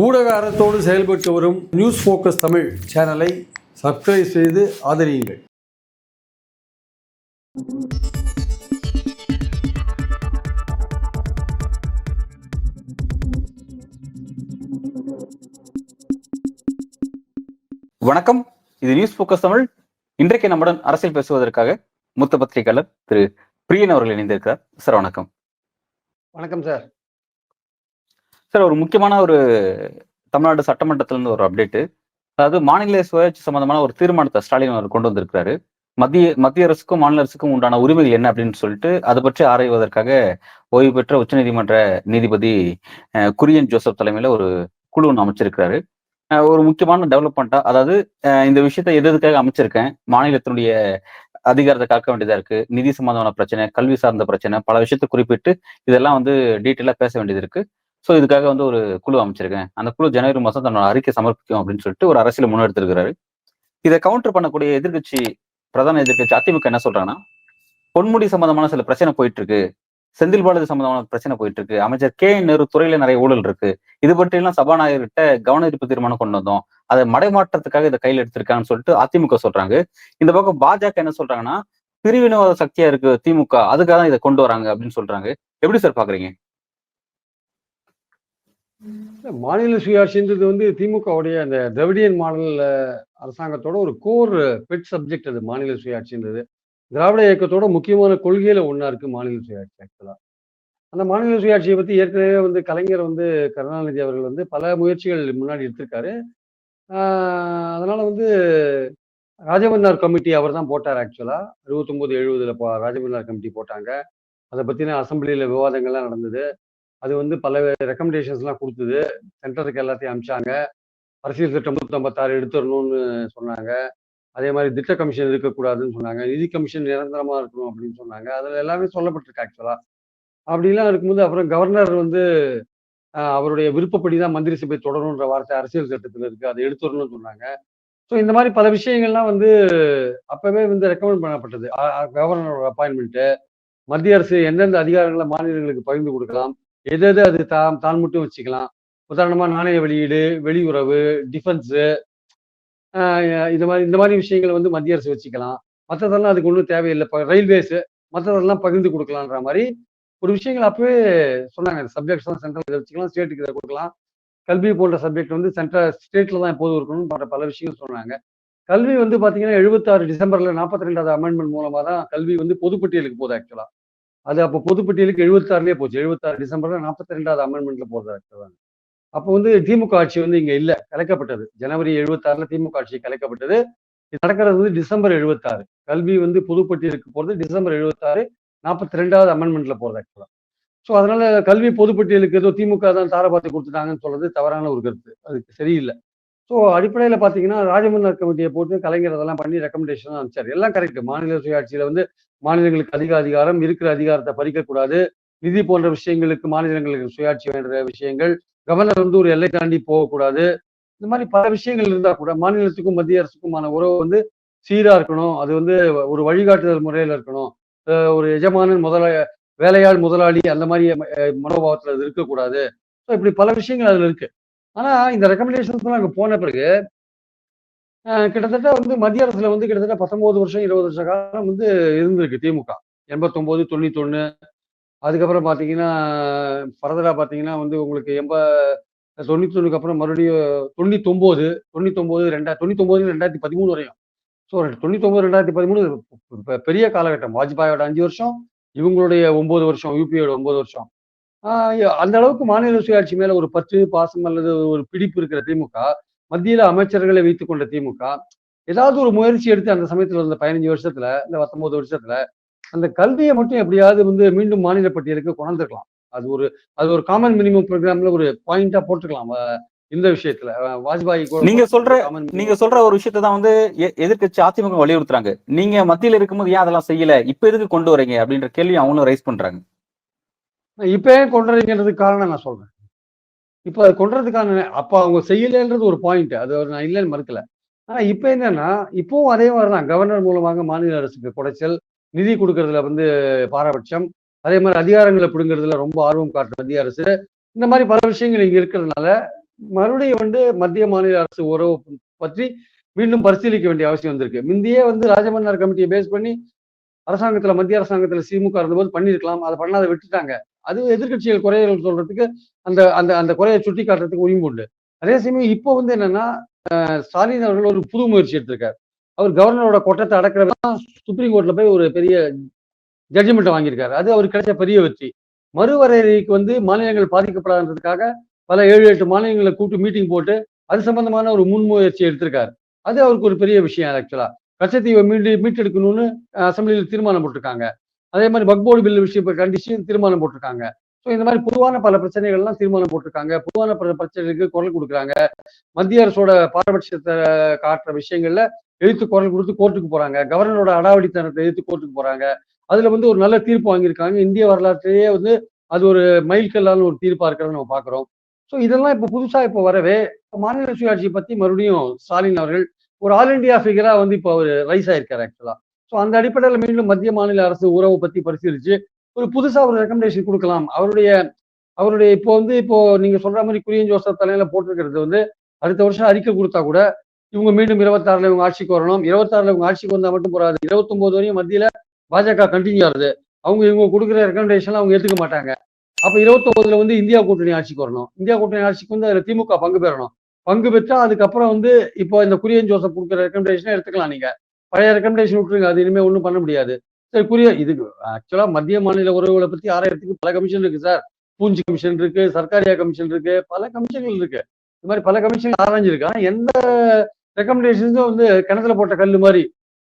ஊடக அறத்தோடு செயல்பட்டு வரும் நியூஸ் ஃபோக்கஸ் தமிழ் சேனலை சப்ஸ்கிரைப் செய்து ஆதரியுங்கள். வணக்கம், இது நியூஸ் ஃபோக்கஸ் தமிழ். இன்றைக்கு நம்முடன் அரசியல் பேசுவதற்காக மூத்த பத்திரிகையாளர் திரு பிரியன் அவர்கள் இணைந்திருக்கிறார். சார் வணக்கம். வணக்கம் சார். சார், ஒரு முக்கியமான தமிழ்நாடு சட்டமன்றத்திலிருந்து ஒரு அப்டேட்டு. அதாவது மாநில சுயாட்சி சம்பந்தமான ஒரு தீர்மானத்தை ஸ்டாலின் அவர் கொண்டு வந்திருக்கிறாரு. மத்திய அரசுக்கும் மாநில அரசுக்கும் உண்டான உரிமைகள் என்ன அப்படின்னு சொல்லிட்டு அதை பற்றி ஆராய்வதற்காக ஓய்வு பெற்ற உச்சநீதிமன்ற நீதிபதி குரியன் ஜோசப் தலைமையில ஒரு குழு ஒன்று அமைச்சிருக்கிறாரு. ஒரு முக்கியமான டெவலப்மெண்ட்டா, அதாவது இந்த விஷயத்தை எதுக்காக அமைச்சிருக்கேன், மாநிலத்தினுடைய அதிகாரத்தை காக்க வேண்டியதா இருக்கு, நிதி சம்பந்தமான பிரச்சனை, கல்வி சார்ந்த பிரச்சனை, பல விஷயத்தை குறிப்பிட்டு இதெல்லாம் டீட்டெயிலா பேச வேண்டியது இருக்கு. ஸோ இதுக்காக ஒரு குழு அமைச்சிருக்கேன். அந்த குழு ஜனவரி மாதம் தன்னோட அறிக்கை சமர்ப்பிக்கும் அப்படின்னு சொல்லிட்டு ஒரு அரசியல் முன்னெடுத்திருக்கிறாரு. இதை கவுண்டர் பண்ணக்கூடிய பிரதான எதிர்கட்சி அதிமுக என்ன சொல்றாங்கன்னா, பொன்முடி சம்பந்தமான சில பிரச்சனை போயிட்டு இருக்கு, செந்தில் பாலாஜி சம்பந்தமான பிரச்சனை போயிட்டு இருக்கு, அமைச்சர் நேரு துறையில நிறைய ஊழல் இருக்கு, இது பற்றி எல்லாம் சபாநாயகர்கிட்ட கவன ஈர்ப்பு தீர்மானம் கொண்டு வந்தோம், அதை மடைமாற்றத்துக்காக இதை கையில் எடுத்திருக்காங்கன்னு சொல்லிட்டு அதிமுக சொல்றாங்க. இந்த பக்கம் பாஜக என்ன சொல்றாங்கன்னா, பிரிவினவாத சக்தியா இருக்கு திமுக, அதுக்காக தான் இதை கொண்டு வராங்க அப்படின்னு சொல்றாங்க. எப்படி சார் பாக்குறீங்க? மாநில சுயாட்சின்றது திமுகவுடைய அந்த திராவிடியன் மாடல் அரசாங்கத்தோட ஒரு கோர் பெட் சப்ஜெக்ட். அது மாநில சுயாட்சின்றது திராவிட இயக்கத்தோட முக்கியமான கொள்கையில ஒண்ணா இருக்கு மாநில சுயாட்சி. ஆக்சுவலா அந்த மாநில சுயாட்சியை பத்தி ஏற்கனவே கலைஞர் கருணாநிதி அவர்கள் பல முயற்சிகள் முன்னாடி எடுத்திருக்காரு. அதனால ராஜமன்னார் கமிட்டி அவர் தான் போட்டார். ஆக்சுவலா 69-70 ராஜமன்னார் கமிட்டி போட்டாங்க. அதை பத்தின அசம்பிளியில விவாதங்கள்லாம் நடந்தது. அது பல ரெக்கமெண்டேஷன்ஸ்லாம் கொடுத்தது. சென்டருக்கு எல்லாத்தையும் அனுப்பிச்சாங்க. அரசியல் சட்டம் 156 எடுத்துடணும்னு சொன்னாங்க. அதே மாதிரி திட்ட கமிஷன் இருக்கக்கூடாதுன்னு சொன்னாங்க. நிதி கமிஷன் நிரந்தரமா இருக்கணும் அப்படின்னு சொன்னாங்க. அதுல எல்லாமே சொல்லப்பட்டிருக்கு. ஆக்சுவலா அப்படிலாம் இருக்கும்போது அப்புறம் கவர்னர் அவருடைய விருப்பப்படி தான் மந்திரி சபை தொடரும்ன்ற வார்த்தை அரசியல் சட்டத்தில் இருக்கு. அதை எடுத்துடணும்னு சொன்னாங்க. ஸோ இந்த மாதிரி பல விஷயங்கள்லாம் அப்பவே ரெக்கமெண்ட் பண்ணப்பட்டது. கவர்னரோட அப்பாயின்மெண்ட், மத்திய அரசு எந்தெந்த அதிகாரங்களை மாநிலங்களுக்கு பகிர்ந்து கொடுக்கலாம், எது அது தான் மட்டும் வச்சுக்கலாம். உதாரணமா நாணய வெளியீடு, வெளியுறவு, டிஃபென்ஸு, இந்த மாதிரி விஷயங்களை மத்திய அரசு வச்சுக்கலாம். மற்றதெல்லாம் அதுக்கு ஒன்றும் தேவையில்லை. ரயில்வேஸ் மற்றதெல்லாம் பகிர்ந்து கொடுக்கலான்ற மாதிரி ஒரு விஷயங்கள் அப்பவே சொன்னாங்க. சப்ஜெக்ட்ஸ் தான் சென்ட்ரல் இதை வச்சுக்கலாம், ஸ்டேட்டுக்கு இதை கொடுக்கலாம். கல்வி போன்ற சப்ஜெக்ட் சென்ட்ரல் ஸ்டேட்ல தான் எப்போதும் இருக்கணும் போன்ற பல விஷயங்கள் சொன்னாங்க. கல்வி பாத்தீங்கன்னா 76 டிசம்பர்ல 42வது அமெண்ட்மெண்ட் மூலமா தான் கல்வி பொதுப்பட்டியலுக்கு போகுது. ஆக்சுவலா அது அப்போ பொதுப்பட்டியலுக்கு 76லயே போச்சு. 76 டிசம்பர்ல 42வது அமெண்ட்மெண்ட்ல போறது. ஆக்சுவலா அப்போ திமுக ஆட்சி இங்க இல்ல, கலைக்கப்பட்டது. ஜனவரி 76ல திமுக ஆட்சி கலைக்கப்பட்டது. இது நடக்கிறது டிசம்பர் 76. கல்வி பொதுப்பட்டியலுக்கு போறது டிசம்பர் 76 42வது அமெண்ட்மெண்ட்ல போறது. ஆக்சுவலா ஸோ அதனால கல்வி பொதுப்பட்டியலுக்கு ஏதோ திமுக தான் தாரபாத்தி கொடுத்துட்டாங்கன்னு சொல்றது தவறான ஒரு கருத்து. அதுக்கு சரியில்லை. ஸோ அடிப்படையில் பார்த்தீங்கன்னா ராஜமன்னார் கமிட்டியை போட்டு கலைஞர் அதெல்லாம் பண்ணி ரெக்கமெண்டேஷன் அனுப்பிச்சார். எல்லாம் கரெக்ட். மாநில சுயாட்சியில மாநிலங்களுக்கு அதிக அதிகாரம், இருக்கிற அதிகாரத்தை பறிக்கக்கூடாது, நிதி போன்ற விஷயங்களுக்கு மாநிலங்களுக்கு சுயாட்சி வேண்ட விஷயங்கள், கவர்னர் ஒரு எல்லை தாண்டி போகக்கூடாது, இந்த மாதிரி பல விஷயங்கள் இருந்தா கூட மாநிலத்துக்கும் மத்திய அரசுக்குமான உறவு சீரா இருக்கணும். அது ஒரு வழிகாட்டுதல் முறையில இருக்கணும். ஒரு எஜமானன் வேலையாள் முதலாளி அந்த மாதிரி மனோபாவத்தில் அது இருக்கக்கூடாது. ஸோ இப்படி பல விஷயங்கள் அதுல இருக்கு. ஆனா இந்த ரெக்கமெண்டேஷன்ஸ் அங்க போன பிறகு கிட்டத்தட்ட மத்திய அரசுல கிட்டத்தட்ட 19 வருஷம் 20 வருஷ காலம் இருந்திருக்கு திமுக. 89, 91, அதுக்கப்புறம் பாத்தீங்கன்னா ஃபர்தரா பாத்தீங்கன்னா உங்களுக்கு 91க்கு அப்புறம் மறுபடியும் 99, 2013 வரையும். ஸோ 99, 2013 பெரிய காலகட்டம். வாஜ்பாயோட 5 வருஷம், இவங்களுடைய 9 வருஷம், யூபியோட 9 வருஷம். அந்த அளவுக்கு மாநில சுயாட்சி மேல ஒரு பற்று, பாசம் அல்லது ஒரு பிடிப்பு இருக்கிற திமுக, மத்தியில அமைச்சர்களை வைத்துக் கொண்ட திமுக, ஏதாவது ஒரு முயற்சி எடுத்து அந்த சமயத்துல இருந்த 15 வருஷத்துல, இந்த 19 வருஷத்துல அந்த கல்வியை மட்டும் எப்படியாவது மீண்டும் மாநில பட்டியலுக்கு கொண்டிருக்கலாம். அது ஒரு காமன் மினிமம் ப்ரோக்ராம்ல ஒரு பாயிண்டா போட்டுக்கலாம். இந்த விஷயத்துல வாஜ்பாய் நீங்க சொல்ற ஒரு விஷயத்தை தான் எதிர்கட்சி அதிமுக வலியுறுத்துறாங்க. நீங்க மத்தியில இருக்கும்போது ஏன் அதெல்லாம் செய்யல, இப்ப எதுக்கு கொண்டு வரீங்க அப்படின்ற கேள்வி அவங்களும் ரைஸ் பண்றாங்க. இப்ப ஏன் கொண்டுறதுங்கிறதுக்கு காரணம் நான் சொல்றேன். இப்ப அது கொண்டுறதுக்கான அப்ப அவங்க செய்யலன்றது ஒரு பாயிண்ட். அது நான் இல்லைன்னு மறுக்கல. ஆனா இப்ப என்னன்னா, இப்பவும் அதே மாதிரிதான் கவர்னர் மூலமாக மாநில அரசுக்கு குடைச்சல், நிதி கொடுக்கறதுல பாரபட்சம், அதே மாதிரி அதிகாரங்களை பிடுங்கிறதுல ரொம்ப ஆர்வம் காட்டுற மத்திய அரசு, இந்த மாதிரி பல விஷயங்கள் இங்க இருக்கிறதுனால மறுபடியும் மத்திய மாநில அரசு உறவு பற்றி மீண்டும் பரிசீலிக்க வேண்டிய அவசியம் வந்திருக்கு. முந்தையே ராஜமன்னார் கமிட்டியை பேஸ் பண்ணி மத்திய அரசாங்கத்துல திமுக இருந்தபோது பண்ணிருக்கலாம். அதை பண்ணாத விட்டுட்டாங்க. அது எதிர்கட்சிகள் குறைகள் சொல்றதுக்கு அந்த அந்த அந்த குறையை சுட்டி காட்டுறதுக்கு உரிமை உண்டு. அதே சமயம் இப்போ என்னன்னா ஸ்டாலின் அவர்கள் ஒரு புது முயற்சி எடுத்திருக்காரு. அவர் கவர்னரோட கொட்டத்தை அடக்கிறதா சுப்ரீம் கோர்ட்ல போய் ஒரு பெரிய ஜட்ஜ்மெண்ட் வாங்கியிருக்காரு. அது அவருக்கு கிடைச்ச பெரிய வெற்றி. மறுவரையறைக்கு மாநிலங்கள் பாதிக்கப்படாததுக்காக பல 7-8 மாநிலங்களை கூட்டு மீட்டிங் போட்டு அது சம்பந்தமான ஒரு முன்முயற்சி எடுத்திருக்காரு. அது அவருக்கு ஒரு பெரிய விஷயம். ஆக்சுவலா கச்சத்தீவை மீட்டெடுக்கணும்னு அசம்பிளியில் தீர்மானம் போட்டிருக்காங்க. அதே மாதிரி வக்போர்டு பில் விஷயம் கண்டிச்சு தீர்மானம் போட்டிருக்காங்க. ஸோ இந்த மாதிரி பொதுவான பல பிரச்சனைகள்லாம் தீர்மானம் போட்டிருக்காங்க. பொதுவான பல பிரச்சனைகளுக்கு குரல் கொடுக்குறாங்க. மத்திய அரசோட பாரபட்சத்தை காட்டுற விஷயங்கள்ல எதிர்த்து குரல் கொடுத்து கோர்ட்டுக்கு போறாங்க. கவர்னரோட அடாவடித்தனத்தை எதிர்த்து கோர்ட்டுக்கு போறாங்க. அதுல ஒரு நல்ல தீர்ப்பு வாங்கியிருக்காங்க. இந்திய வரலாற்றிலேயே அது ஒரு மைல்கல்லான ஒரு தீர்ப்பா இருக்கிறத நம்ம பாக்குறோம். ஸோ இதெல்லாம் இப்போ புதுசா இப்போ வரவே மாநில சுயாட்சி பத்தி மறுபடியும் ஸ்டாலின் அவர்கள் ஒரு ஆல் இண்டியா ஃபிகரா இப்போ அவர் ரைஸ் ஆயிருக்காரு ஆக்சுவலா. ஸோ அந்த அடிப்படையில் மீண்டும் மத்திய மாநில அரசு உறவை பத்தி பரிசீலிச்சு ஒரு புதுசா ஒரு ரெக்கமெண்டேஷன் கொடுக்கலாம். அவருடைய அவருடைய இப்போ நீங்க சொல்ற மாதிரி குரியன் ஜோசப் தலையில போட்டிருக்கிறது அடுத்த வருஷம் அறிக்கை கொடுத்தா கூட இவங்க மீண்டும் 26ல இவங்க ஆட்சிக்கு வரணும். 26ல இவங்க ஆட்சிக்கு வந்தா மட்டும் போறாது. 29 வரையும் மத்தியில பாஜக கண்டினியூ ஆகுது. இவங்க கொடுக்குற ரெக்கமெண்டேஷன் அவங்க ஏத்துக்க மாட்டாங்க. அப்ப 29ல இந்தியா கூட்டணி ஆட்சிக்கு வரணும். இந்தியா கூட்டணி ஆட்சிக்கு அதுல திமுக பங்கு பெறணும். பங்கு பெற்றா அதுக்கப்புறம் இப்போ இந்த குரியன் ஜோசப் கொடுக்குற ரெக்கமெண்டேஷன் எடுத்துக்கலாம். நீங்க பழைய ரெக்கமெண்டேஷன் விட்டுருங்க. அது இனிமே ஒன்றும் பண்ண முடியாது. சரி இதுக்கு ஆக்சுவலா மத்திய மாநில உறவுகளை பத்தி ஆராயறதுக்கு பல கமிஷன் இருக்கு சார். பூஞ்சி கமிஷன் இருக்கு, சர்க்காரியா கமிஷன் இருக்கு, பல கமிஷன்கள் இருக்கு. இந்த மாதிரி பல கமிஷன் ஆராய்ஞ்சிருக்கு. ஆனா எந்த ரெக்கமெண்டேஷன்ஸும் கிணத்துல போட்ட கல்லு மாதிரி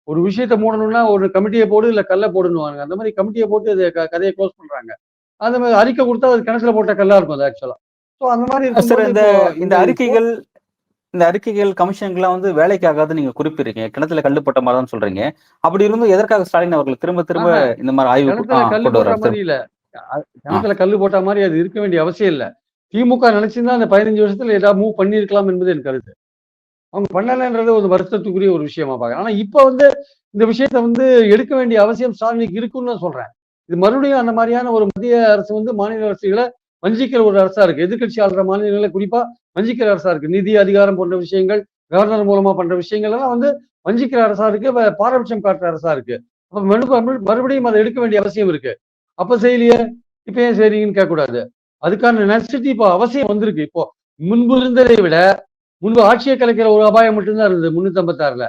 ஒரு விஷயத்த மூடணும்னா ஒரு கமிட்டியை போடு இல்ல கல்ல போடுன்னு அந்த மாதிரி கமிட்டியை போட்டு கதையை க்ளோஸ் பண்றாங்க. அந்த மாதிரி அறிக்கை கொடுத்தா அது கிணத்துல போட்ட கல்லா இருக்கும் அது ஆக்சுவலா. ஸோ அந்த மாதிரி இந்த அறிக்கைகள் இந்த அறிக்கைகள் கமிஷன்கள்லாம் வேலைக்கு ஆகாது நீங்க குறிப்பிடுறீங்க. கிணத்துல கல்லு போட்ட மாதிரி தான் சொல்றீங்க. அப்படி இருந்தும் எதற்காக ஸ்டாலின் அவர்கள் திரும்ப திரும்ப இந்த மாதிரி ஆய்வு கல்லு போட்ட மாதிரி இல்ல, கிணத்துல கல்லு போட்ட மாதிரி அது இருக்க வேண்டிய அவசியம் இல்ல. திமுக நினைச்சிருந்தா அந்த 15 வருஷத்துல ஏதாவது மூவ் பண்ணிருக்கலாம் என்பது என் கருத்து. அவங்க பண்ணலன்றது ஒரு வருத்தத்துக்குரிய ஒரு விஷயமா பாக்குறேன். ஆனா இப்ப இந்த விஷயத்த எடுக்க வேண்டிய அவசியம் ஸ்டாலினுக்கு இருக்குன்னு நான் சொல்றேன். இது மறுபடியும் அந்த மாதிரியான ஒரு மத்திய அரசு மாநில அரசுகளை வஞ்சிக்கிற ஒரு அரசா இருக்கு. எதிர்கட்சி ஆளுற மாநிலங்களை குறிப்பா வஞ்சிக்கிற அரசா இருக்கு. நிதி அதிகாரம் போன்ற விஷயங்கள், கவர்னர் மூலமா பண்ற விஷயங்கள் எல்லாம் வஞ்சிக்கிற அரசா இருக்கு, பாரபட்சம் காட்டுற அரசா இருக்கு. அப்ப மறுபடியும் அதை எடுக்க வேண்டிய அவசியம் இருக்கு. அப்ப செய்யலையே, இப்ப ஏன் செய்றீங்கன்னு கேட்கக்கூடாது. அதுக்கான நெசசிட்டி இப்போ அவசியம் வந்திருக்கு. இப்போ முன்பு இருந்ததை விட முன்பு ஆட்சியை கலைக்கிற ஒரு அபாயம் மட்டும்தான் இருந்தது 356ல.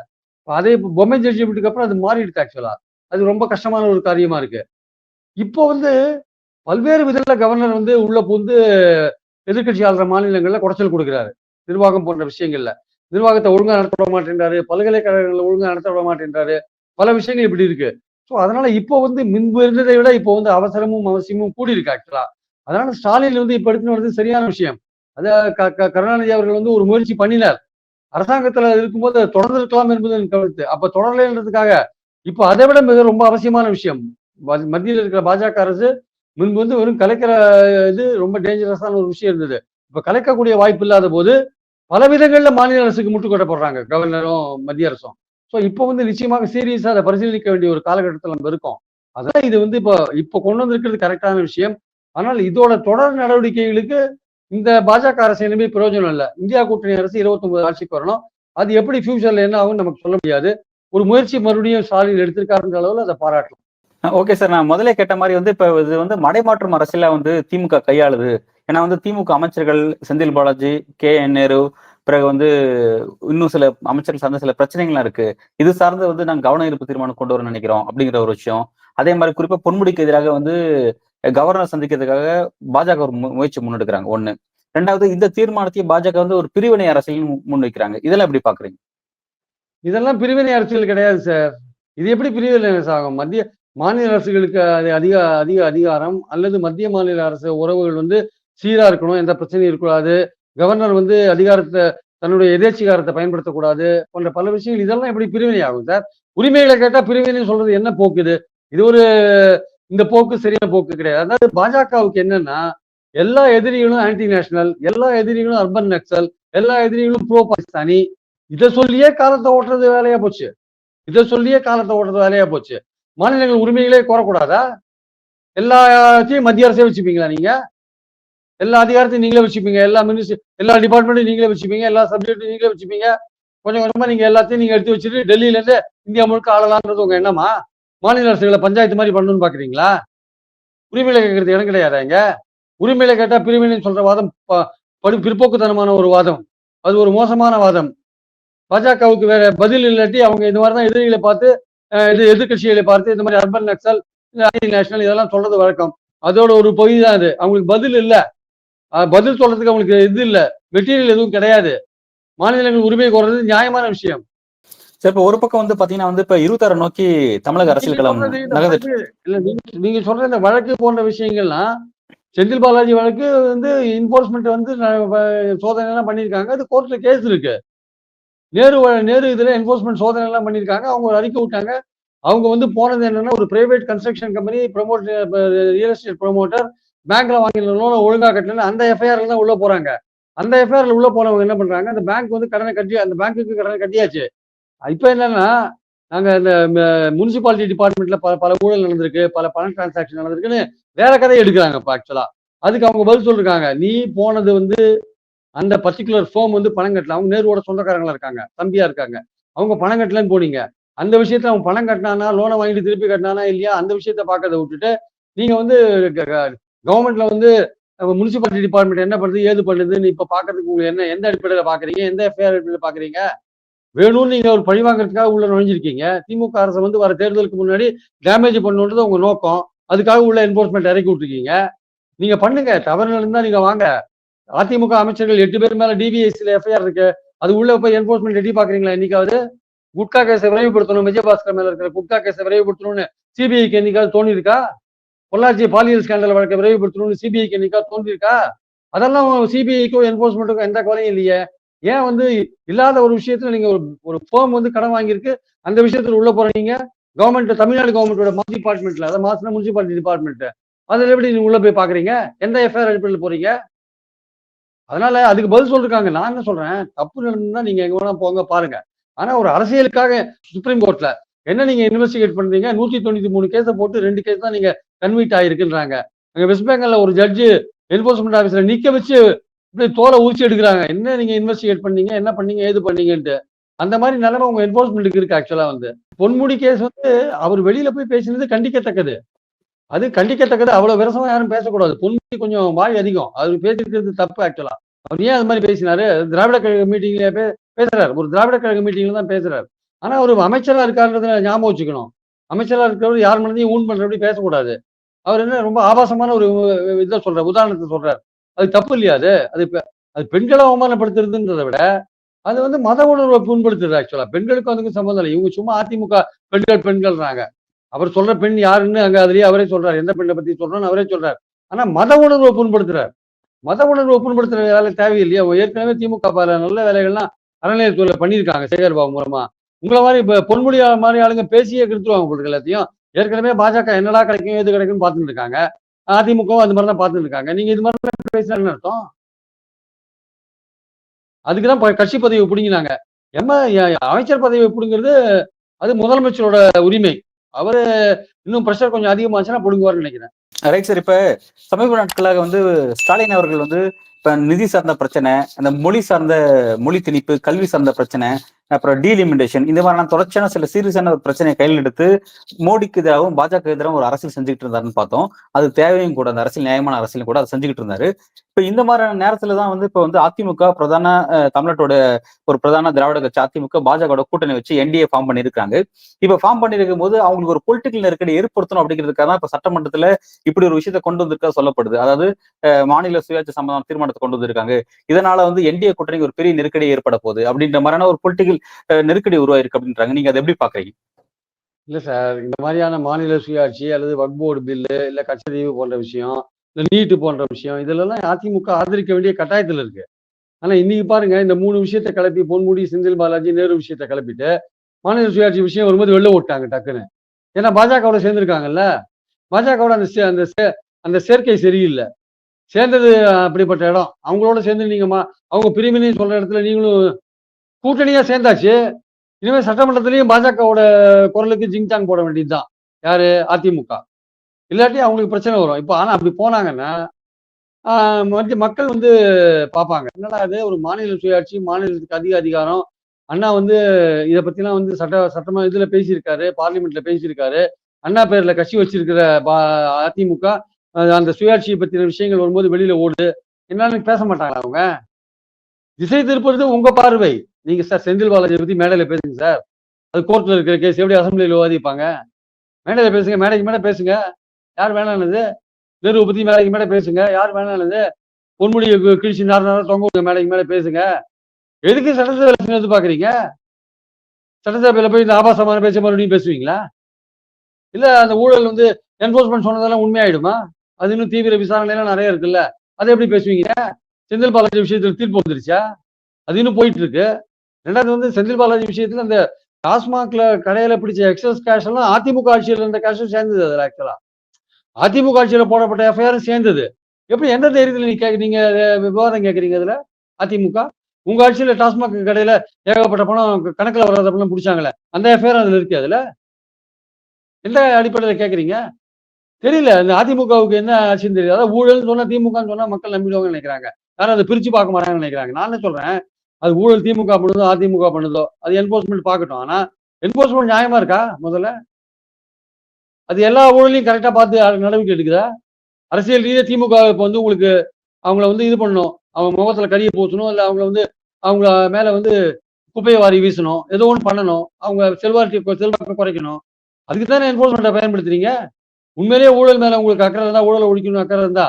அதே பொம்மை ஜட்ஜ்மெண்ட்டுக்கு அப்புறம் அது மாறிடுச்சு ஆக்சுவலா. அது ரொம்ப கஷ்டமான ஒரு காரியமா இருக்கு. இப்போ பல்வேறு விதத்துல கவர்னர் உள்ள புகுந்து எதிர்கட்சி ஆளுற மாநிலங்கள்ல குடைச்சல் கொடுக்கிறாரு. நிர்வாகம் போன்ற விஷயங்கள்ல நிர்வாகத்தை ஒழுங்கா நடத்த விட மாட்டேன்றாரு, பல்கலைக்கழகங்களை ஒழுங்கா நடத்த விட மாட்டேன்றாரு, பல விஷயங்கள் இப்படி இருக்கு. ஸோ அதனால இப்போ முன்பு இருந்ததை விட இப்போ அவசரமும் அவசியமும் கூடி இருக்கு ஆக்சுவலா. அதனால ஸ்டாலின் இப்ப எடுத்துன்னு வருது சரியான விஷயம். அது கருணாநிதி அவர்கள் ஒரு முயற்சி பண்ணினார். அரசாங்கத்துல இருக்கும்போது அதை தொடர்ந்து இருக்கலாம் என்பது என் கருத்து. அப்ப தொடரலைன்றதுக்காக இப்ப அதை விட மிக ரொம்ப அவசியமான விஷயம். மத்தியில் இருக்கிற பாஜக அரசு முன்பு வெறும் கலைக்கிற இது ரொம்ப டேஞ்சரஸான ஒரு விஷயம் இருந்தது. இப்ப கலைக்கக்கூடிய வாய்ப்பு இல்லாத போது பல விதங்கள்ல மாநில அரசுக்கு முட்டுக்கொட்ட போடுறாங்க கவர்னரும் மத்திய அரசும். ஸோ இப்போ நிச்சயமாக சீரியஸா அதை பரிசீலிக்க வேண்டிய ஒரு காலகட்டத்தில் நம்ம இருக்கோம். அதனால இது இப்போ கொண்டு வந்திருக்கிறது கரெக்டான விஷயம். ஆனால் இதோட தொடர் நடவடிக்கைகளுக்கு இந்த பாஜக அரசு இனிமே பிரயோஜனம் இல்லை. இந்தியா கூட்டணி அரசு 29 ஆட்சிக்கு வரணும். அது எப்படி ஃபியூச்சர்ல என்ன ஆகும் நமக்கு சொல்ல முடியாது. ஒரு முயற்சி மறுபடியும் ஸ்டாலின் எடுத்திருக்காருன்ற அளவில் அதை பாராட்டலாம். ஓகே சார், நான் முதலே கேட்ட மாதிரி இப்ப இது மடைமாற்றும் அரசியல திமுக கையாளுது. ஏன்னா திமுக அமைச்சர்கள் செந்தில் பாலாஜி, KN நேரு, பிறகு இன்னும் சில அமைச்சர்கள் சார்ந்த சில பிரச்சனைகள்லாம் இருக்கு. இது சார்ந்து நாங்க கவன ஈர்ப்பு தீர்மானம் கொண்டு வர நினைக்கிறோம் அப்படிங்கிற ஒரு விஷயம். அதே மாதிரி குறிப்பா பொன்முடிக்கு எதிராக கவர்னர் சந்திக்கிறதுக்காக பாஜக ஒரு முயற்சி முன்னெடுக்கிறாங்க. ஒண்ணு. ரெண்டாவது, இந்த தீர்மானத்தையும் பாஜக ஒரு பிரிவினை அரசியல் முன்வைக்கிறாங்க. இதெல்லாம் எப்படி பாக்குறீங்க? இதெல்லாம் பிரிவினை அரசியல் கிடையாது சார். இது எப்படி பிரிவினை ஆகும்? மத்திய மாநில அரசுகளுக்கு அதிக அதிக அதிகாரம் அல்லது மத்திய மாநில அரசு உறவுகள் சீரா இருக்கணும், எந்த பிரச்சனையும் இருக்கக்கூடாது, கவர்னர் அதிகாரத்தை தன்னுடைய எதேச்சிகாரத்தை பயன்படுத்தக்கூடாது போன்ற பல விஷயங்கள். இதெல்லாம் எப்படி பிரிவினை ஆகும் சார்? உரிமைகளை கேட்டா பிரிவினை சொல்றது என்ன போக்குது? இது இந்த போக்கு சரியான போக்கு கிடையாது. அதாவது பாஜகவுக்கு என்னன்னா எல்லா எதிரிகளும் ஆன்டி நேஷனல், எல்லா எதிரிகளும் அர்பன் நக்சல், எல்லா எதிரிகளும் ப்ரோ பாகிஸ்தானி. இதை சொல்லியே காலத்தை ஓட்டுறது வேலையா போச்சு. மாநிலங்கள் உரிமைகளே கோரக்கூடாதா? எல்லாத்தையும் மத்திய அரசே வச்சுப்பீங்களா நீங்க? எல்லா அதிகாரத்தையும் நீங்களே வச்சுப்பீங்க, எல்லா மினிஸ்டர் எல்லா டிபார்ட்மெண்ட்டையும் நீங்களே வச்சுப்பீங்க, எல்லா சப்ஜெக்ட்டையும் நீங்களே வச்சுப்பீங்க. கொஞ்சம் கொஞ்சமா நீங்க எல்லாத்தையும் நீங்க எடுத்து வச்சுட்டு டெல்லியில இருந்து இந்தியா முழுக்க ஆளலாம்ன்றது உங்க எண்ணமா? மாநில அரசுகளை பஞ்சாயத்து மாதிரி பண்ணணும்னு பாக்குறீங்களா? உரிமையில கேட்கறது இடம் கிடையாதா இங்க? உரிமையில கேட்டா பிரிவினைன்னு சொல்ற வாதம் பிற்போக்குத்தனமான ஒரு வாதம். அது ஒரு மோசமான வாதம். பாஜகவுக்கு வேற பதில் இல்லாட்டி அவங்க இந்த மாதிரி தான் எதிரிகளை பார்த்து இது எதிர்கட்சிகளை பார்த்து இந்த மாதிரி அர்பன் நக்சல், நேஷனல் இதெல்லாம் சொல்றது வழக்கம். அதோட ஒரு பகுதி தான் அது. அவங்களுக்கு பதில் இல்ல. பதில் சொல்றதுக்கு அவங்களுக்கு இது இல்ல, மெட்டீரியல் எதுவும் கிடையாது. மாநிலங்கள் உரிமை கோர்றது நியாயமான விஷயம். சரி, இப்ப ஒரு பக்கம் வந்து பாத்தீங்கன்னா வந்து இப்ப 26 நோக்கி தமிழக அரசியல் களம் நகர்ந்துட்டு இல்ல நீங்க சொல்ற இந்த வழக்கு போன்ற விஷயங்கள்லாம் செந்தில் பாலாஜி வழக்கு வந்து என்போர்ஸ்மெண்ட் வந்து சோதனை எல்லாம் பண்ணியிருக்காங்க. அது கோர்ட்ல கேஸ் இருக்கு. நேரு இதுல என்போர்ஸ்மெண்ட் சோதனை எல்லாம் பண்ணியிருக்காங்க. அவங்க ஒரு அறிக்கை விட்டாங்க. அவங்க வந்து போனது என்னன்னா ஒரு private construction company real estate promoter பேங்க்ல வாங்கின லோனை ஒழுங்கா கட்டலன்னு அந்த எஃப்ஐஆர்ல தான் உள்ள போறாங்க. அந்த எஃப்ஐஆர்ல உள்ள போனவங்க என்ன பண்றாங்க, அந்த பேங்க் வந்து கடனை கட்டி அந்த பேங்க்குக்கு கடனை கட்டியாச்சு. இப்ப என்னன்னா நாங்க இந்த முனிசிபாலிட்டி டிபார்ட்மெண்ட்ல பல ஊழல் நடந்திருக்கு, பல பண டிரான்சாக்ஷன் நடந்திருக்குன்னு வேற கதையை எடுக்கிறாங்க. இப்ப ஆக்சுவலா அதுக்கு அவங்க பதில் சொல்லிருக்காங்க. நீ போனது வந்து அந்த பர்டிகுலர் ஃபேம் வந்து பணம் கட்டல. அவங்க நேருவோட சொந்தக்காரங்களா இருக்காங்க, தம்பியா இருக்காங்க. அவங்க பணம் கட்டலன்னு போனீங்க. அந்த விஷயத்த அவன் பணம் கட்டினானா, லோனை வாங்கிட்டு திருப்பி கட்டினானா இல்லையா, அந்த விஷயத்த பாக்கிறத விட்டுட்டு நீங்க வந்து கவர்மெண்ட்ல வந்து முனிசிபாலிட்டி டிபார்ட்மெண்ட் என்ன பண்ணுது ஏது பண்ணுதுன்னு இப்ப பாக்குறதுக்கு உங்களுக்கு என்ன எந்த அடிப்படையில பாக்குறீங்க, எந்த எஃப்ஐஆர் அடிப்படையில பாக்குறீங்க? வேணும்னு நீங்க ஒரு பழிவாங்கறதுக்காக உள்ள நுழைஞ்சிருக்கீங்க. திமுக அரசு வந்து வர தேர்தலுக்கு முன்னாடி டேமேஜ் பண்ணணுன்றது உங்க நோக்கம். அதுக்காக உள்ள என்போர்ஸ்மெண்ட் இறக்கி விட்டுருக்கீங்க. நீங்க பண்ணுங்க, தவறு இருந்தா நீங்க வாங்க. அதிமுக அமைச்சர்கள் 8 பேர் மேல டிவிஎஸ்ல எஃப்ஐஆர் இருக்கு. அது உள்ள போய் என்போர்ஸ்மெண்ட் எட்டி பாக்குறீங்களா என்னைக்காவது? குட்கா கேஸை விரைவுபடுத்தணும், விஜயபாஸ்கர் மேல இருக்கிற குட்கா கேஸை விரைவுபடுத்தணும்னு சிபிஐக்கு என்னைக்காவது தோணி இருக்கா? பொள்ளாச்சி பாலியல் ஸ்கேண்டல் வழக்கை விரைவுபடுத்தணும்னு சிபிஐக்கு என்னைக்காவது தோன்றி இருக்கா? அதெல்லாம் சிபிஐக்கோ என்போர்ஸ்மெண்ட்டுக்கோ எந்த குறையும் இல்லையே. ஏன் வந்து இல்லாத ஒரு விஷயத்துல நீங்க ஒரு ஃபேம் வந்து கடன் வாங்கியிருக்கு, அந்த விஷயத்துல உள்ள போறீங்க. கவர்மெண்ட் தமிழ்நாடு கவர்மெண்டோட டிபார்ட்மெண்ட்ல, அதாவது மாசம் முனிசிபாலிட்டி டிபார்ட்மெண்ட், அதுல எப்படி நீங்க உள்ள போய் பாக்குறீங்க? எந்த எஃப்ஐஆர் அடிப்படையில் போறீங்க? அதனால அதுக்கு பதில் சொல்லிருக்காங்க. நான் என்ன சொல்றேன், தப்பு நடந்தா நீங்க எங்க வேணா போங்க பாருங்க. ஆனா ஒரு அரசியலுக்காக சுப்ரீம் கோர்ட்ல என்ன நீங்க இன்வெஸ்டிகேட் பண்றீங்க? 193 கேஸை போட்டு 2 கேஸ் தான் நீங்க கன்வீட் ஆயிருக்குன்றாங்க. அங்க வெஸ்ட் பெங்கால்ல ஒரு ஜட்ஜு என்போர்ஸ்மெண்ட் ஆஃபீஸரை நிக்க வச்சு இப்படி தோலை ஊச்சி எடுக்கிறாங்க. என்ன நீங்க இன்வெஸ்டிகேட் பண்ணீங்க, என்ன பண்ணீங்க, ஏது பண்ணீங்கன்ட்டு. அந்த மாதிரி நிலைமை உங்க என்போர்ஸ்மெண்ட்டுக்கு இருக்கு ஆக்சுவலா வந்து. பொன்முடி கேஸ் வந்து அவர் வெளியில போய் பேசினது கண்டிக்கத்தக்கது. அது கண்டிக்கத்தக்கது. அவ்வளவு விரசமா யாரும் பேசக்கூடாது. பொன்முடி கொஞ்சம் வாய் அதிகம். அவர் பேசிருக்கிறது தப்பு ஆக்சுவலா. அவர் ஏன் அது மாதிரி பேசினாரு? திராவிட கழக மீட்டிங்ல பேசுறாரு. ஒரு திராவிட கழக மீட்டிங்ல தான் பேசுறாரு. ஆனா ஒரு அமைச்சரா இருக்காருன்றத ஞாபகம் வச்சுக்கணும். அமைச்சரா இருக்கிறவர் யார் மனதையும் ஊன் பண்றபடி பேசக்கூடாது. அவர் என்ன ரொம்ப ஆபாசமான ஒரு இதை சொல்றாரு, உதாரணத்தை சொல்றாரு. அது தப்பு இல்லையா? அது பெண்களை அவமானப்படுத்துறதுன்றதை விட அது வந்து மத உணர்வை புண்படுத்துறது ஆக்சுவலா. பெண்களுக்கும் அதுக்கு சம்பந்தம் இல்லை. இவங்க சும்மா அதிமுக பெண்கள்ன்றாங்க. அவர் சொல்ற பெண் யாருன்னு அங்க அதுலயே அவரே சொல்றாரு. எந்த பெண்ணை பத்தி சொல்றோம்னு அவரே சொல்றாரு. ஆனா மத உணர்வை புண்படுத்துறாரு. மத உணர்வை புண்படுத்துற வேலை தேவையில்லையா? ஏற்கனவே திமுக பல நல்ல வேலைகள்லாம் அறநிலையத்துறையில பண்ணியிருக்காங்க சேகர் பாபு மூலமா. உங்களை மாதிரி இப்ப பொன்முடி மாதிரி ஆளுங்க பேசியே கெடுத்துருவாங்க உங்களுக்கு எல்லாத்தையும். ஏற்கனவே பாஜக என்னடா கிடைக்கும் எது கிடைக்கும்னு பார்த்துட்டு இருக்காங்க. அதிமுகவும் அது மாதிரி தான் பார்த்துட்டு இருக்காங்க. நீங்க இது மாதிரி பேசினா என்ன அர்த்தம்? அதுக்குதான் கட்சி பதவி பிடிங்கினாங்க. அமைச்சர் பதவி பிடுங்கிறது அது முதலமைச்சரோட உரிமை. அவரு இன்னும் பிரஷர் கொஞ்சம் அதிகமாச்சுன்னா பிடுங்குவார்னு நினைக்கிறேன். Right sir. இப்ப சமீப நாட்களாக வந்து ஸ்டாலின் அவர்கள் வந்து இப்ப நிதி சார்ந்த பிரச்சனை, அந்த மொழி சார்ந்த மொழி திணிப்பு, கல்வி சார்ந்த பிரச்சனை, அப்புறம் டீலிமிடேஷன், இந்த மாதிரிலாம் தொடர்ச்சியான சில சீரியஸான ஒரு பிரச்சனையை கையில் எடுத்து மோடிக்கு எதிராகவும் பாஜக எதிராகவும் ஒரு அரசியல் செஞ்சுக்கிட்டு இருந்தாருன்னு பார்த்தோம். அது தேவையும் கூட, அந்த அரசியல் நியாயமான அரசியலும் கூட அதை செஞ்சுக்கிட்டு இருந்தாரு. இப்ப இந்த மாதிரியான நேரத்துல தான் வந்து இப்ப வந்து அதிமுக பிரதான தமிழ்நாட்டோட ஒரு பிரதான திராவிட கட்சி அதிமுக பாஜக கூட்டணி வச்சு என்டிஏ ஃபார்ம் பண்ணியிருக்காங்க. இப்ப ஃபார்ம் பண்ணிருக்கும் போது அவங்களுக்கு ஒரு பொலிட்டிக்கல் நெருக்கடி ஏற்படுத்தணும் அப்படிங்கிறதுக்காக தான் இப்ப சட்டமன்றத்துல இப்படி ஒரு விஷயத்தை கொண்டு வந்திருக்கா சொல்லப்படுது. அதாவது மாநில சுயாட்சி சம்பந்தமான தீர்மானத்தை கொண்டு வந்திருக்காங்க. இதனால வந்து என்டிஏ கூட்டணிக்கு ஒரு பெரிய நெருக்கடி ஏற்பட போகுது அப்படின்ற மாதிரியான ஒரு பொலிட்டிக்கல் நெருக்கடி உருவாயிருக்கு அப்படின்றாங்க. நீங்க அதை எப்படி பாக்குறீங்க? இல்ல சார், இந்த மாதிரியான மாநில சுயாட்சி அல்லது வக்ஃப் போர்டு பில்லு, இல்ல கச்சதீவு போன்ற விஷயம், இல்ல நீட்டு போன்ற விஷயம், இதுலலாம் அதிமுக ஆதரிக்க வேண்டிய கட்டாயத்தில் இருக்கு. ஆனா இன்னைக்கு பாருங்க, இந்த 3 விஷயத்தை கிளப்பி பொன்முடி, செந்தில் பாலாஜி, நேரு விஷயத்தை கிளப்பிட்டு மாநில சுயாட்சி விஷயம் வரும்போது வெளில விட்டாங்க டக்குன்னு. ஏன்னா பாஜகவோட சேர்ந்திருக்காங்கல்ல. பாஜகவோட அந்த சேர்க்கை சரியில்லை. சேர்ந்தது அப்படிப்பட்ட இடம். அவங்களோட சேர்ந்து நீங்க அவங்க பிரிவினை சொல்ற இடத்துல நீங்களும் கூட்டணியா சேர்ந்தாச்சு. இனிமே சட்டமன்றத்திலையும் பாஜகவோட குரலுக்கு ஜிங்சாங் போட வேண்டியதுதான். யாரு? அதிமுக. இல்லாட்டி அவங்களுக்கு பிரச்சனை வரும். இப்ப ஆனா அப்படி போனாங்கன்னா மக்கள் வந்து பார்ப்பாங்க. என்னடா இது ஒரு மாநில சுயாட்சி, மாநிலத்துக்கு அதிக அதிகாரம். அண்ணா வந்து இத பத்திலாம் வந்து சட்டமா இதுல பேசியிருக்காரு, பார்லிமெண்ட்ல பேசியிருக்காரு. அண்ணா பேர்ல கட்சி வச்சிருக்கிற அதிமுக அந்த சுயாட்சியை பத்தின விஷயங்கள் வரும்போது வெளியில ஓடுது. என்னன்னு பேச மாட்டாங்களா அவங்க? திசை திருப்புறது உங்க பார்வை. நீங்க சார் செந்தில் பாலாஜியை பத்தி மேடையில பேசுங்க சார். அது கோர்ட்ல இருக்கிற கேஸ் எப்படி அசெம்பிளியில விவாதிப்பாங்க? மேடையில பேசுங்க, மேடைக்கு மேடை பேசுங்க. யார் வேணாம்னது? நேருவை பத்தி மேடைக்கு மேடை பேசுங்க. யார் வேணாம்னது? பொன்முடியை கிழிச்சு நார் நாரா தொங்க விடுங்க, மேடைக்கு மேடை பேசுங்க. எதுக்கு சட்டசபையில எதிர்பார்க்குறீங்க? சட்டசபையில போய் இந்த ஆபாசமான பேச்ச மறுபடியும் பேசுவீங்களா? இல்ல அந்த ஊழல் வந்து என்போர்ஸ்மெண்ட் சொன்னதெல்லாம் உண்மையாயிடுமா? அது இன்னும் தீவிர விசாரணை எல்லாம் நிறைய இருக்குல்ல. அதை எப்படி பேசுவீங்க? செந்தில் பாலாஜி விஷயத்துல தீர்ப்பு வந்துருச்சா? அது இன்னும் போயிட்டு இருக்கு. ரெண்டாவது வந்து செந்தில் பாலாஜி விஷயத்துல அந்த டாஸ்மாக்ல கடையில பிடிச்ச எக்ஸஸ் கேஷ் எல்லாம் அதிமுக ஆட்சியில் இருந்த கேஷும் சேர்ந்தது அதுல ஆக்சுவலா. அதிமுக ஆட்சியில போடப்பட்ட எஃப்ஐஆரும் சேர்ந்தது. எப்படி எந்த தைரியத்துல நீங்க விவாதம் கேட்கறீங்க அதுல? அதிமுக உங்க ஆட்சியில டாஸ்மாக் கடையில ஏகப்பட்ட பணம் கணக்குல வராத பணம் பிடிச்சாங்களே, அந்த எஃப்ஐஆர் அதுல இருக்கு. அதுல எந்த அடிப்படையில கேட்கறீங்க? தெரியல. இந்த அதிமுகவுக்கு என்ன ஆச்சுன்னு தெரியல. அதாவது ஊழல்னு சொன்னா திமுகன்னு சொன்னா மக்கள் நம்பிடுவாங்கன்னு நினைக்கிறாங்க. யாரும் அதை பிரிச்சு பார்க்க மாட்டாங்கன்னு நினைக்கிறாங்க. நான் என்ன சொல்றேன், அது ஊழல் திமுக பண்ணுதோ அதிமுக பண்ணுதோ அது என்போர்ஸ்மெண்ட் பார்க்கட்டும். ஆனா என்போர்ஸ்மெண்ட் நியாயமா இருக்கா? முதல்ல அது எல்லா ஊழலையும் கரெக்டா பார்த்து நடவடிக்கை எடுக்குதா? அரசியல் ரீதியா திமுக இப்போ வந்து உங்களுக்கு அவங்கள வந்து இது பண்ணணும், அவங்க முகத்துல கரிய பூசணும், இல்ல அவங்கள வந்து அவங்க மேல வந்து குப்பையை வாரி வீசணும், ஏதோ ஒன்று பண்ணணும், அவங்க செல்வாக்கு குறைக்கணும். அதுக்கு தானே என்போர்ஸ்மெண்ட்டை பயன்படுத்துறீங்க. உண்மையிலேயே ஊழல் மேல உங்களுக்கு அக்கறை இருந்தா, ஊழலை ஒழிக்கணும் அக்கறை இருந்தா,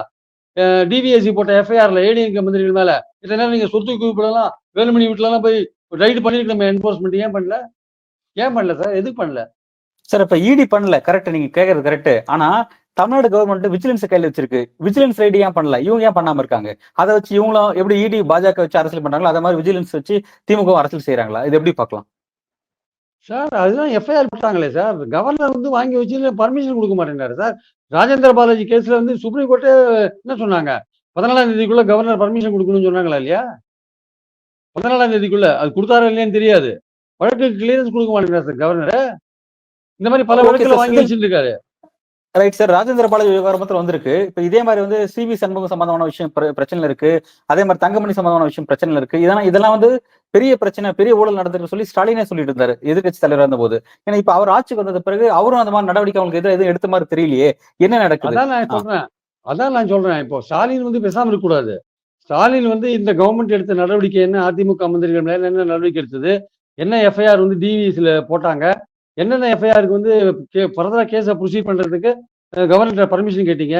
டிவிஎஸ்சி போட்ட எஃப்ஐஆர்ல ஏடிஎம்கே மந்திரிகள் மேல இத்தனை நேரம் நீங்க சொத்து குவிப்புலாம் வேலுமணி வீட்டுல போய் ரைடு பண்ணிருக்கோம். என்போர்ஸ்மெண்ட் ஏன் பண்ணல? ஏன் பண்ணல சார்? எதுக்கு பண்ணல? சார் இப்ப இடி பண்ணல, கரெக்ட், நீங்க கேக்குறது கரெக்ட். ஆனா தமிழ்நாடு கவர்மெண்ட் விஜிலன்ஸ் கையில வச்சிருக்கு. விஜிலன்ஸ் ரைடு ஏன் பண்ணல? இவங்க ஏன் பண்ணாம இருக்காங்க? அதை வச்சு இவங்களும் எப்படி இடி பாஜக வச்சு அரசியல் பண்றாங்களோ அதே மாதிரி விஜிலன்ஸ் வச்சு திமுக அரசியல் செய்யறாங்களா? இது எப்படி பார்க்கலாம் சார்? அதுதான் எஃப்ஐஆர் போட்டாங்களே சார். கவர்னர் வந்து வாங்கி வச்சு பர்மிஷன் கொடுக்க மாட்டேங்கிறாரு சார். ராஜேந்திர பாலாஜி கேஸ்ல வந்து சுப்ரீம் கோர்ட்டே என்ன சொன்னாங்க? 14ஆம் தேதிக்குள்ள கவர்னர் பர்மிஷன் கொடுக்கணும்னு சொன்னாங்களா இல்லையா? 14ஆம் தேதிக்குள்ள அது கொடுத்தாரா இல்லையான்னு தெரியாது. வழக்கு கிளியரன்ஸ் கொடுக்க மாட்டேங்கிறார் சார் கவர்னர். இந்த மாதிரி பல வழக்குல வாங்கி வச்சுட்டு இருக்காரு. Right sir. ராஜேந்திர பாலாஜி விவகாரத்துல வந்திருக்கு. இப்ப இதே மாதிரி வந்து சிவி சண்முகம் சம்பந்தமான விஷயம் பிரச்சனை இருக்கு. அதே மாதிரி தங்கமணி சம்பந்தமான விஷயம் பிரச்சனை இருக்கு. இதெல்லாம் வந்து பெரிய பிரச்சனை, பெரிய ஊழல் நடந்திருக்கு சொல்லி ஸ்டாலினே சொல்லிட்டு இருந்தாரு எதிர்கட்சி தலைவராக இருந்த போது. ஏன்னா இப்ப அவர் ஆட்சிக்கு வந்தது பிறகு அவரும் அந்த மாதிரி நடவடிக்கை அவங்களுக்கு எதுவும் எடுத்த மாதிரி தெரியலையே, என்ன நடக்குது? அதான் நான் சொல்றேன். இப்போ ஸ்டாலின் வந்து பேசாம இருக்க கூடாது. ஸ்டாலின் வந்து இந்த கவர்மெண்ட் எடுத்த நடவடிக்கை என்ன? அதிமுக மந்திரிகள் மேல என்ன நடவடிக்கை எடுத்தது? என்ன எஃப்ஐஆர் வந்து டிவிஎஸ்ல போட்டாங்க? என்னென்ன எஃப்ஐஆருக்கு வந்து ஃபர்தரா கேஸை ப்ரொசீட் பண்றதுக்கு கவர்னர் பர்மிஷன் கேட்டீங்க?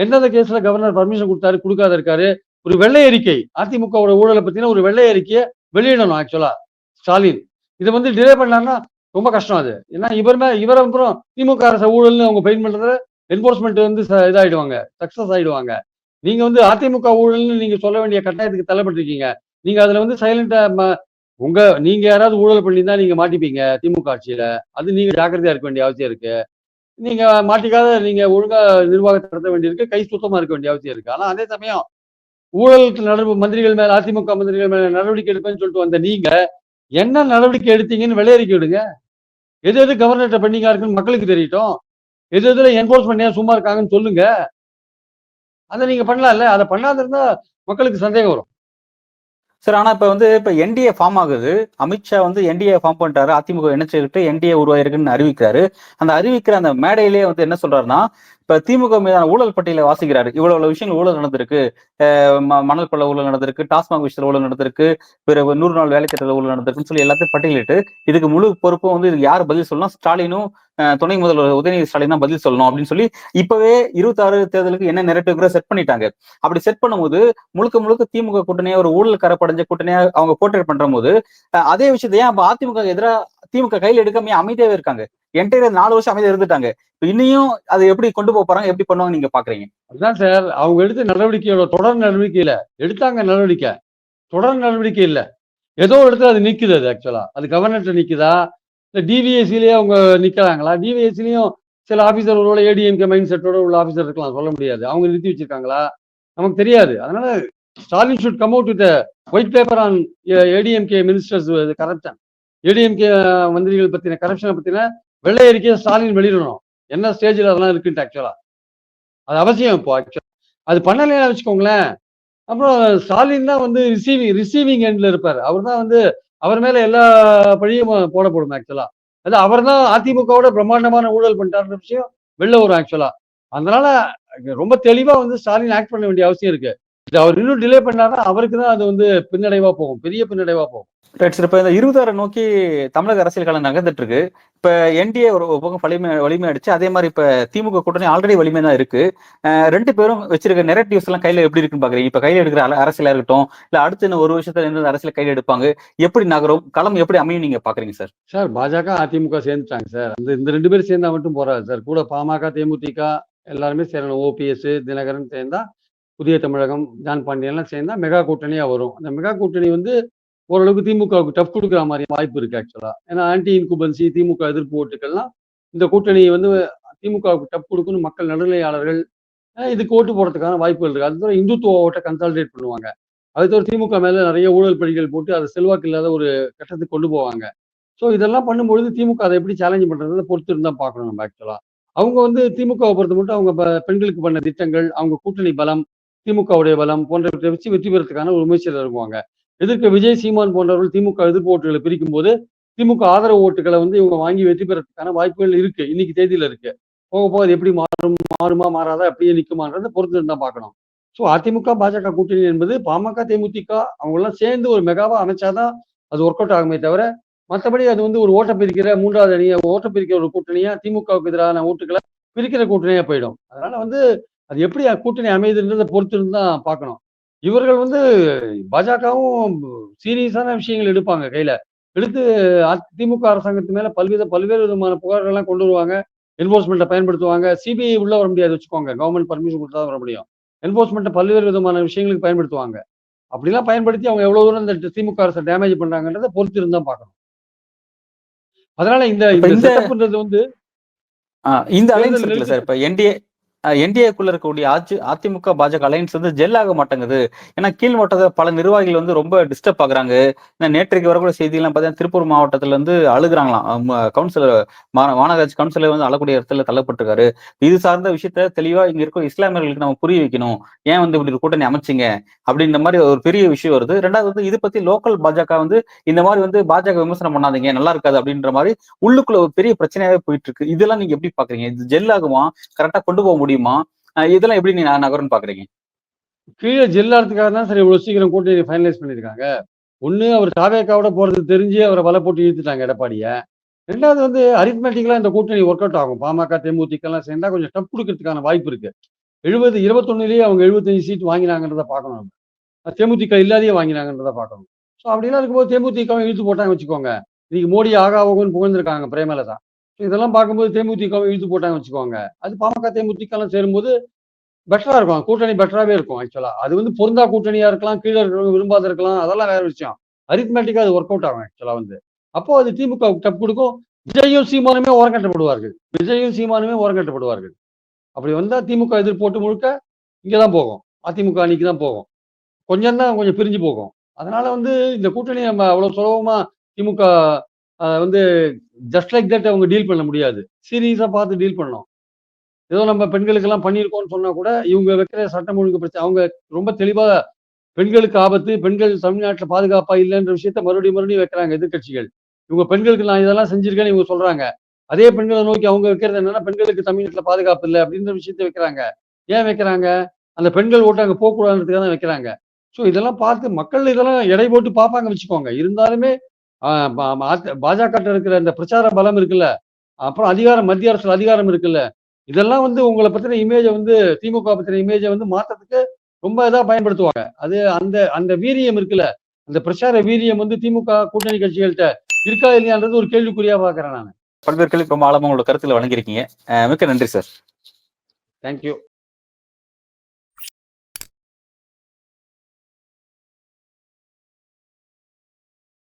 எந்தெந்த கேஸ்ல கவர்னர் பர்மிஷன் கொடுத்தாரு, கொடுக்காத இருக்காரு? ஒரு வெள்ளை அறிக்கை, அதிமுகவோட ஊழலை பத்தின ஒரு வெள்ளை அறிக்கையை வெளியிடணும் ஆக்சுவலா ஸ்டாலின். இதை வந்து டிலே பண்ணாருன்னா ரொம்ப கஷ்டம் அது. ஏன்னா இவரை அப்புறம் திமுக அரசு ஊழல்னு அவங்க பெயின் பண்றத என்போர்ஸ்மெண்ட் வந்து இதாயிடுவாங்க, சக்சஸ் ஆயிடுவாங்க. நீங்க வந்து அதிமுக ஊழல்னு நீங்க சொல்ல வேண்டிய கட்டாயத்துக்கு தள்ளப்பட்டிருக்கீங்க. நீங்க அதுல வந்து சைலண்டா நீங்க யாராவது ஊழல் பண்ணியிருந்தா நீங்க மாட்டிப்பீங்க திமுக ஆட்சியில. அது நீங்க ஜாக்கிரதையா இருக்க வேண்டிய அவசியம் இருக்கு. நீங்க மாட்டிக்காத நீங்க ஒழுங்கா நிர்வாகத்தை நடத்த வேண்டியிருக்கு, கை சுத்தமா இருக்க வேண்டிய அவசியம் இருக்கு. ஆனா அதே சமயம் ஊழல் மந்திரிகள் மேல, அதிமுக மந்திரிகள் மேல நடவடிக்கை எடுப்பேன்னு சொல்லிட்டு வந்த நீங்க என்ன நடவடிக்கை எடுத்தீங்கன்னு வெள்ளையறிக்கை விடுங்க. எது எது கவர்னர்கிட்ட பெண்டிங்கா இருக்குன்னு மக்களுக்கு தெரியட்டும். எது எதுல என்போர்ஸ்மெண்ட் ஏன் சும்மா இருக்காங்கன்னு சொல்லுங்க. அதை நீங்க பண்ணலாம்ல. அதை பண்ணாத இருந்தா மக்களுக்கு சந்தேகம் வரும். சார் ஆனா இப்ப என்டிஏ ஃபார்ம் ஆகுது. அமித்ஷா வந்து என்டிஏ ஃபார்ம் பண்ணிட்டாரு, அதிமுக இணைச்சிட்டு என்டிஏ உருவாயிருக்குன்னு அறிவிக்கிறாரு. அந்த அறிவிக்கிற அந்த மேடையிலேயே வந்து என்ன சொல்றாருன்னா, இப்ப திமுக மீதான ஊழல் பட்டியலை வாசிக்கிறாரு. இவ்வளவு விஷயங்கள் ஊழல் நடந்திருக்கு, மணல் கொள்ள ஊழல் நடந்திருக்கு, டாஸ்மாக் விஷயத்துல ஊழல் நடந்திருக்கு, பிறகு 100 நாள் வேலை திட்டத்தில் ஊழல் நடந்திருக்குன்னு சொல்லி எல்லாத்தையும் பட்டியலிட்டு இதுக்கு முழு பொறுப்பும் வந்து இதுக்கு யார் பதில் சொல்லணும்? ஸ்டாலினும் துணை முதல்வர் உதயநிதி ஸ்டாலின் தான் பதில் சொல்லணும் அப்படின்னு சொல்லி இப்பவே 26 தேர்தலுக்கு என்ன நெரேட்டிவ் செட் பண்ணிட்டாங்க. அப்படி செட் பண்ணும்போது முழுக்க முழுக்க திமுக கூட்டணியா ஒரு ஊழல் கரப்படைஞ்ச கூட்டணியா அவங்க போர்ட்ரேட் பண்ற போது அதே விஷயத்தை ஏன் அதிமுக எதிராக திமுக கையில் எடுக்காம அமைதியாவே இருக்காங்க? என்டையர் 4 வருஷம் அமைதியா இருந்துட்டாங்க. இன்னையும் அதை எப்படி கொண்டு போறாங்க, எப்படி பண்ணுவாங்க நீங்க பாக்குறீங்க? அதுதான் சார், அவங்க எடுத்த நடவடிக்கையோட தொடர் நடவடிக்கையில எடுத்தாங்க நடவடிக்கை, தொடர் நடவடிக்கை இல்ல. ஏதோ இடத்துல அது நிக்குது. அது ஆக்சுவலா அது கவர்னர்ட்ட நிக்குதா, இல்ல டிவிஎஸ்சிலேயே அவங்க நிக்கிறாங்களா? டிவிஎஸ்சிலையும் சில ஆபீசர் ஒருவேளை ஏடிஎம்கே மைண்ட் செட்டோட உள்ள ஆபீசர் இருக்கலாம், சொல்ல முடியாது. அவங்க நிறுத்தி வச்சிருக்காங்களா நமக்கு தெரியாது. அதனால Stalin should come out with white paper on ADMK ministers corruption. ADMK மந்திரிகள் பத்தின கரப்ஷனை பத்தின வெள்ளை அறிக்கையை ஸ்டாலின் வெளியிடணும். என்ன ஸ்டேஜில் அதெல்லாம் இருக்குன்ட்டு ஆக்சுவலா அது அவசியம். இப்போ ஆக்சுவலா அது பண்ணலைன்னா வச்சுக்கோங்களேன், அப்புறம் ஸ்டாலின் தான் வந்து ரிசீவிங் எண்ட்ல இருப்பாரு. அவர் தான் வந்து அவர் மேல எல்லா பழியும் போடப்படும் ஆக்சுவலா. அது அவர் தான் அதிமுகவோட பிரம்மாண்டமான ஊழல் பண்ணிட்டாருன்ற விஷயம் வெளில வரும் ஆக்சுவலா. அதனால ரொம்ப தெளிவா வந்து ஸ்டாலின் ஆக்ட் பண்ண வேண்டிய அவசியம் இருக்கு. இது அவர் இன்னும் டிலே பண்ணாருன்னா அவருக்கு தான் அது வந்து பின்னடைவா போகும். பெரிய பின்னடைவா போகும். Right sir. இப்ப இந்த 26 நோக்கி தமிழக அரசியல் காலம் நகர்ந்துட்டு இருக்கு. இப்ப என்டிஏ ஒரு பக்கம் வலிமை அடிச்சு, அதே மாதிரி இப்ப திமுக கூட்டணி ஆல்ரெடி வலிமை தான் இருக்கு. 2 பேரும் வச்சிருக்க நெரேட்டிவ்ஸ் எல்லாம் கையில எப்படி இருக்குன்னு பாக்குறீங்க? இப்ப கையில எடுக்கிற அரசியலா இருக்கட்டும், இல்ல அடுத்து இன்னும் ஒரு வருஷத்துல எந்த அரசியல் கையில எடுப்பாங்க, எப்படி நகரும், களம் எப்படி அமையும் நீங்க பாக்குறீங்க சார்? சார் பாஜக, அதிமுக சேர்ந்துட்டாங்க சார். இந்த 2 பேரும் சேர்ந்தா மட்டும் போறாது சார். கூட பாமக, தேமுதிக எல்லாருமே சேரணும். ஓபிஎஸ், தினகரன் சேர்ந்தா புதிய தமிழகம், ஜான் பாண்டியன்லாம் சேர்ந்தா மெகா கூட்டணியா வரும். அந்த மெகா கூட்டணி வந்து ஓரளவுக்கு திமுகவுக்கு டஃப் கொடுக்குற மாதிரி வாய்ப்பு இருக்கு ஆக்சுவலா. ஏன்னா ஆன்டி இன்குபன்சி, திமுக எதிர்ப்பு ஓட்டுகள்லாம் இந்த கூட்டணி வந்து திமுகவுக்கு டஃப் கொடுக்குன்னு மக்கள் நடுநிலையாளர்கள் இதுக்கு ஓட்டு போடுறதுக்கான வாய்ப்புகள் இருக்கு. அது தவிர இந்துத்துவ ஓட்டை கன்சாலிடேட் பண்ணுவாங்க. அது தவிர திமுக மேல நிறைய ஊழல் பழிகள் போட்டு அதை செல்வாக்கு இல்லாத ஒரு கட்டத்துக்கு கொண்டு போவாங்க. ஸோ இதெல்லாம் பண்ணும்பொழுது திமுக அதை எப்படி சேலஞ்ச் பண்றதை பொறுத்து இருந்தா பார்க்கணும் நம்ம ஆக்சுவலா. அவங்க வந்து திமுகவை பொறுத்த மட்டும் அவங்க பெண்களுக்கு பண்ண திட்டங்கள், அவங்க கூட்டணி பலம், திமுகவுடைய பலம் போன்றவற்றை வச்சு வெற்றி பெறதுக்கான ஒரு முயற்சியில் இருக்குவாங்க. எதிர்க்க விஜய், சீமான் போன்றவர்கள் திமுக எதிர்ப்பு ஓட்டுகளை பிரிக்கும் போது திமுக ஆதரவு ஓட்டுகளை வந்து இவங்க வாங்கி வெற்றி பெறதுக்கான வாய்ப்புகள் இருக்கு. இன்னைக்கு தேதியில இருக்கு. போக போக அது எப்படி மாறுமா மாறாதா அப்படியே நிற்குமான்றதை பொறுத்து இருந்தா பார்க்கணும். ஸோ அதிமுக பாஜக கூட்டணி என்பது பாமக, தேமுதிக அவங்க எல்லாம் சேர்ந்து ஒரு மெகாவா அமைச்சாதான் அது ஒர்க் அவுட் ஆகுமே தவிர, மற்றபடி அது வந்து ஒரு ஓட்ட பிரிக்கிற 3வது அணியை ஓட்ட பிரிக்கிற ஒரு கூட்டணியா, திமுகவுக்கு எதிரான ஓட்டுகளை பிரிக்கிற கூட்டணியா போயிடும். அதனால வந்து அது எப்படி கூட்டணி அமையுதுன்றதை பொறுத்து இருந்து தான் பார்க்கணும். இவர்கள் வந்து பாஜகவும் சீரியஸான விஷயங்கள் எடுப்பாங்க கையில. எடுத்து திமுக அரசாங்கத்து மேல பல்வேறு விதமான புகார்கள் எல்லாம் கொண்டு வருவாங்க. என்போர்ஸ்மெண்ட்டை பயன்படுத்துவாங்க. சிபிஐ உள்ள வர முடியாது வச்சுக்கோங்க. கவர்மெண்ட் பர்மிஷன் கொடுத்தா தான் வர முடியும். என்போர்ஸ்மெண்ட்டை பல்வேறு விதமான விஷயங்களுக்கு பயன்படுத்துவாங்க. அப்படிலாம் பயன்படுத்தி அவங்க எவ்வளவு தூரம் இந்த திமுக அரசை டேமேஜ் பண்றாங்கன்றதை பொறுத்து இருந்து தான் பார்க்கணும். அதனால இந்த இப்ப இந்த செட்டப்ன்றது வந்து இந்த அலைன்ஸ் தேர்தல் இருக்குல்ல சார், நெருக்கத்தை இப்ப என்டிஏக்குள்ள இருக்கக்கூடிய அதிமுக பாஜக அலைன்ஸ் வந்து ஜெல் ஆக மாட்டேங்குது. ஏன்னா கீழ் மட்டத்துல பல நிர்வாகிகள் வந்து ரொம்ப டிஸ்டர்ப் ஆகுறாங்க. நேற்றைக்கு வரக்கூடிய செய்தியெல்லாம் பார்த்தீங்கன்னா திருப்பூர் மாவட்டத்துல வந்து அழுகுறாங்களாம். கவுன்சிலர், மாநகராட்சி கவுன்சிலர் வந்து அழக்கூடிய இடத்துல தள்ளப்பட்டிருக்காரு. இது சார்ந்த விஷயத்த தெளிவா இங்க இருக்க இஸ்லாமியர்களுக்கு நம்ம புரிய வைக்கணும். ஏன் வந்து இப்படி ஒரு கூட்டணி அமைச்சிங்க அப்படின்ற மாதிரி ஒரு பெரிய விஷயம் வருது. ரெண்டாவது வந்து இது பத்தி லோக்கல் பாஜக வந்து இந்த மாதிரி வந்து பாஜக விமர்சனம் பண்ணாதீங்க, நல்லா இருக்காது அப்படின்ற மாதிரி உள்ளுக்குள்ள ஒரு பெரிய பிரச்சனையாவே போயிட்டு இருக்கு. இதெல்லாம் நீங்க எப்படி பாக்குறீங்க? இது ஜெல் ஆகுமா? கரெக்டா கொண்டு போக முடியுமா? இதெல்லாம் எப்படி நீங்க நகருன்னு பாக்குறீங்க? கீழே ஜெல்லாறதுக்காக தான் சரி இவ்வளவு சீக்கிரம் கூட்டணி ஃபைனலைஸ் பண்ணியிருக்காங்க. ஒண்ணு அவர் தாவேக்காவோட போறது தெரிஞ்சு அவரை வலை போட்டு இழுத்துட்டாங்க எடப்பாடிய. 2வது வந்து அரித்மெட்டிக்கலா இந்த கூட்டணி ஒர்க் அவுட் ஆகும். பாமக, தேமுதிக எல்லாம் சேர்ந்தா கொஞ்சம் டஃப் கொடுக்கறதுக்கான வாய்ப்பு இருக்கு. 21லயே அவங்க 75 சீட் வாங்கினாங்கன்றத பார்க்கணும் நம்ம. தேமுதிக இல்லாதையே வாங்கினாங்கன்றத பார்க்கணும். ஸோ அப்படிலாம் இருக்கும்போது தேமுதிகவும் இழுத்து போட்டாங்க வச்சுக்கோங்க. இன்னைக்கு மோடி ஆகா ஓகோன்னு புகழ்ந்திருக்காங்க பிரேமலதா. இதெல்லாம் பார்க்கும்போது தேமுதிகவும் இழுத்து போட்டாங்க வச்சுக்கோங்க. அது பாமக, தேமுதிக எல்லாம் சேரும்போது பெட்டரா இருக்கும். கூட்டணி பெட்டராவே இருக்கும் ஆக்சுவலா. அது வந்து பொருந்தா கூட்டணியா இருக்கலாம், கீழ இருக்கிறவங்க விரும்பாத இருக்கலாம். அதெல்லாம் வேற விஷயம். அரித்மெட்டிக்கா அது ஒர்க் அவுட் ஆகும் ஆக்சுவலா வந்து. அப்போ அது திமுகவுக்கு டஃப் கொடுக்கும். விஜயும் சீமானுமே ஓரங்கட்டப்படுவார்கள். அப்படி வந்தா திமுக எதிர்ப்பு போட்டு முழுக்க இங்க தான் போகும். அதிமுக அணிக்கு தான் போகும். கொஞ்சம் பிரிஞ்சு போகும். அதனால வந்து இந்த கூட்டணி நம்ம அவ்வளவு சுலபமா திமுக வந்து ஜஸ்ட் லைக் தட் அவங்க டீல் பண்ண முடியாது. சீரியஸா பார்த்து டீல் பண்ணணும். ஏதோ நம்ம பெண்களுக்கெல்லாம் பண்ணியிருக்கோம்னு சொன்னா கூட இவங்க வைக்கிற சட்டம் ஒழுங்கு பிரச்சனை அவங்க ரொம்ப தெளிவா பெண்களுக்கு ஆபத்து, பெண்கள் தமிழ்நாட்டுல பாதுகாப்பா இல்லைன்ற விஷயத்த மறுபடியும் வைக்கிறாங்க எதிர்க்கட்சிகள். இவங்க பெண்களுக்கு நான் இதெல்லாம் செஞ்சிருக்கேன்னு இவங்க சொல்றாங்க. அதே பெண்களை நோக்கி அவங்க வைக்கிறது என்னன்னா பெண்களுக்கு தமிழ்நாட்டுல பாதுகாப்பு இல்லை அப்படின்ற விஷயத்த வைக்கிறாங்க. ஏன் வைக்கிறாங்க? அந்த பெண்கள் ஓட்டு அங்க போகக்கூடாதுன்றதுக்காக தான் வைக்கிறாங்க. ஸோ இதெல்லாம் பார்த்து மக்கள் இதெல்லாம் எடை போட்டு பார்ப்பாங்க வச்சுக்கோங்க. இருந்தாலுமே பாஜக இருக்கிற இந்த பிரச்சார பலம் இருக்குல்ல, அப்புறம் மத்திய அரசு அதிகாரம் இருக்குல்ல, இதெல்லாம் வந்து உங்களை பத்தின இமேஜை வந்து திமுக பத்தின இமேஜை வந்து மாற்றத்துக்கு ரொம்ப இதா பயன்படுத்துவாங்க. அது அந்த அந்த வீரியம் இருக்குல்ல, அந்த பிரச்சார வீரியம் வந்து திமுக கூட்டணி கட்சிகள்கிட்ட இருக்கா இல்லையான்றது ஒரு கேள்விக்குறியா பாக்குறேன் நான். பல்வேறு கேள்வி ரொம்ப ஆழமா உங்களோட கருத்துல வழங்கியிருக்கீங்க. மிக்க நன்றி சார். தேங்க்யூ.